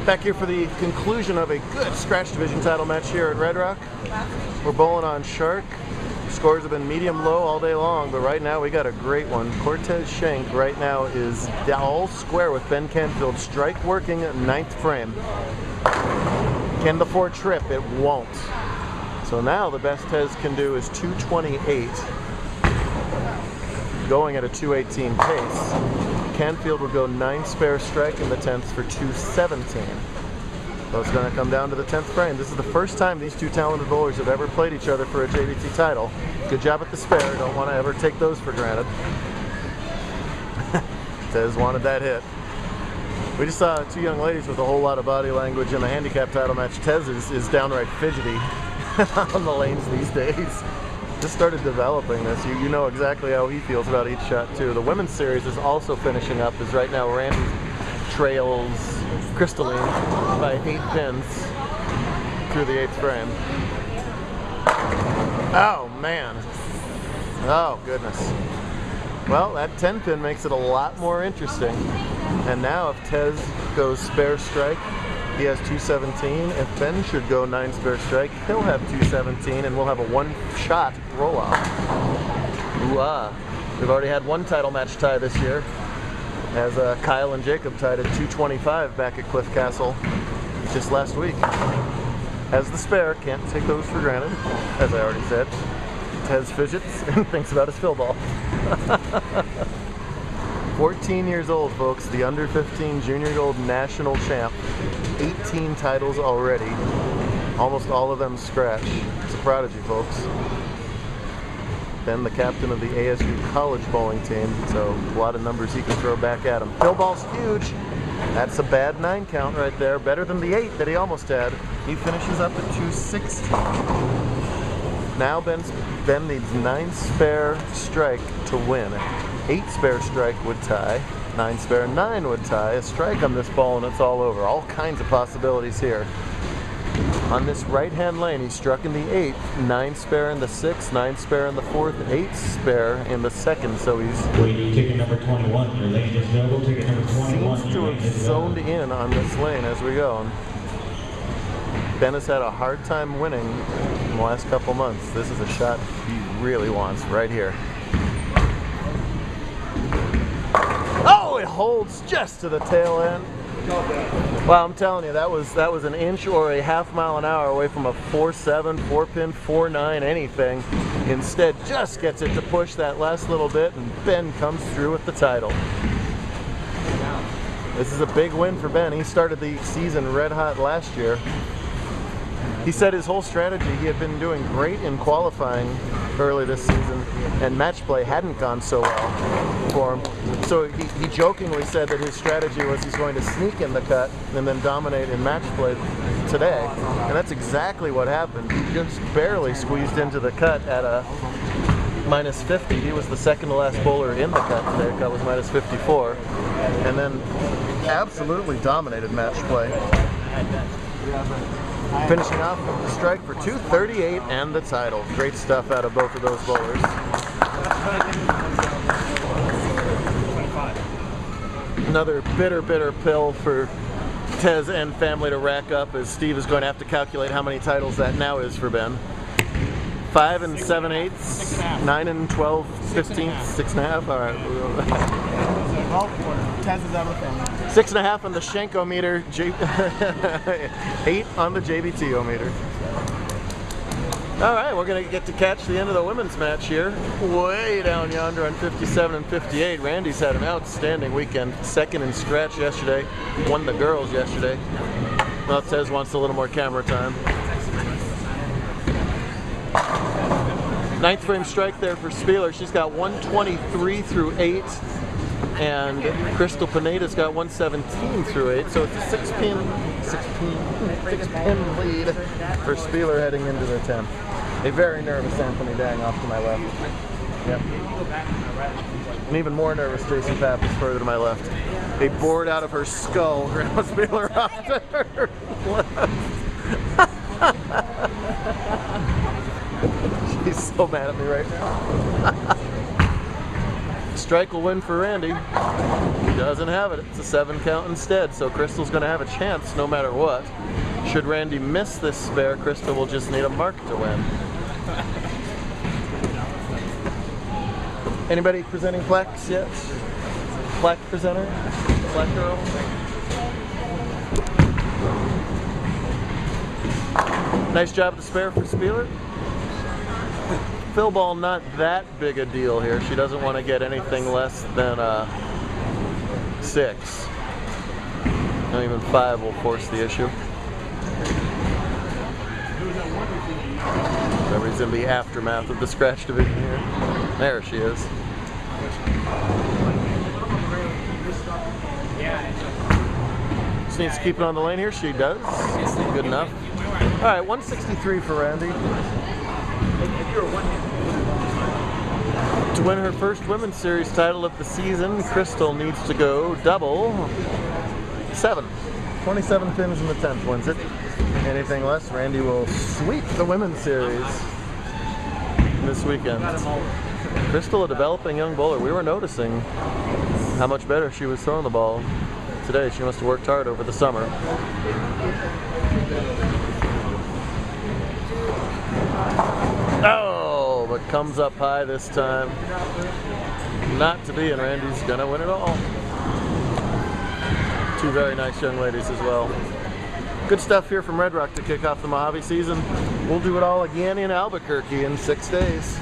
Back here for the conclusion of a good scratch division title match here at Red Rock. We're bowling on Shark. Scores have been medium-low all day long, but right now we got a great one. Cortez Schenck right now is all square with Ben Canfield. Strike working at 9th frame. Can the 4 trip? It won't. So now the best Tez can do is 228, going at a 218 pace. Canfield would go 9 spare strike in the 10th for 217. So it's going to come down to the 10th frame. This is the first time these two talented bowlers have ever played each other for a JBT title. Good job at the spare. Don't want to ever take those for granted. Tez wanted that hit. We just saw 2 young ladies with a whole lot of body language in the handicap title match. Tez is downright fidgety on the lanes these days. Just started developing this. You know exactly how he feels about each shot too. The women's series is also finishing up, as right now Randi trails Crystalene by 8 pins through the 8th frame. Oh man. Oh goodness. Well, that 10 pin makes it a lot more interesting. And now if Tez goes spare strike, he has 217. If Ben should go 9 spare strike, he'll have 217, and we'll have a 1-shot roll-off. Ooh-ah. We've already had 1 title match tie this year, as Kyle and Jacob tied at 225 back at Cliff Castle just last week. Has the spare, can't take those for granted, as I already said. Tez fidgets and thinks about his fill ball. 14 years old, folks, the under 15 junior gold national champ. 18 titles already, almost all of them scratch. It's a prodigy, folks. Ben, the captain of the ASU college bowling team, so a lot of numbers he can throw back at him. Fill ball's huge. That's a bad 9 count right there, better than the 8 that he almost had. He finishes up at 216. Now Ben needs 9 spare strike to win. 8 spare strike would tie. 9 spare, 9 would tie. A strike on this ball and it's all over. All kinds of possibilities here. On this right-hand lane, he struck in the 8th, 9 spare in the 6th, 9 spare in the 4th, 8 spare in the 2nd. So he's waiting ticket number 21. Your lane is available. Ticket number 21. Seems to have zoned in on this lane as we go. Ben has had a hard time winning in the last couple months. This is a shot he really wants right here. Oh, it holds just to the tail end. Well, I'm telling you, that was an inch or a half mile an hour away from a 4.7, 4-pin, 4.9, anything. Instead, just gets it to push that last little bit, and Ben comes through with the title. This is a big win for Ben. He started the season red hot last year. He said his whole strategy, he had been doing great in qualifying early this season, and match play hadn't gone so well for him. So he jokingly said that his strategy was he's going to sneak in the cut and then dominate in match play today. And that's exactly what happened. He just barely squeezed into the cut at a minus 50. He was the second to last bowler in the cut today. Cut was minus 54. And then absolutely dominated match play. Finishing off with the strike for 238 and the title. Great stuff out of both of those bowlers. Another bitter pill for Tez and family to rack up, as Steve is going to have to calculate how many titles that now is for Ben. 5 and 7/8, 9 and 12, 15, 6.5. All right. Tez is out of the family. 6.5 on the Schenck-o-meter, 8 on the JBT-o-meter. All right, we're going to get to catch the end of the women's match here. Way down yonder on 57 and 58. Randi's had an outstanding weekend. Second in scratch yesterday. Won the girls yesterday. Well, Tez wants a little more camera time. 9th frame strike there for Speiler. She's got 123 through 8. And Pineda's got 117 through 8, so it's a 6-pin lead for Speiler heading into the 10th. A very nervous Anthony Dang off to my left. Yep. An even more nervous Jason Pappas further to my left. A board out of her skull, Grandma Speiler off to her left. She's so mad at me right now. Strike will win for Randi. doesn't have it. It's a 7 count instead, so Crystal's going to have a chance no matter what. Should Randy miss this spare, Crystal will just need a mark to win. Anybody presenting plaques yet? Plaque presenter? Plaque girl? Nice job with the spare for Speiler. Fill ball not that big a deal here. She doesn't want to get anything less than 6. Not even 5 will force the issue. Everybody's in the aftermath of the scratch division here. There she is. Just needs to keep it on the lane here. She does. Good enough. All right, 163 for Randi. To win her first Women's Series title of the season, Crystal needs to go double 7. 27 pins in the 10th wins it. Anything less, Randi will sweep the Women's Series this weekend. Crystal, a developing young bowler. We were noticing how much better she was throwing the ball today. She must have worked hard over the summer. Oh, but comes up high this time. Not to be, and Randy's gonna win it all. 2 very nice young ladies as well. Good stuff here from Red Rock to kick off the Mojave season. We'll do it all again in Albuquerque in 6 days.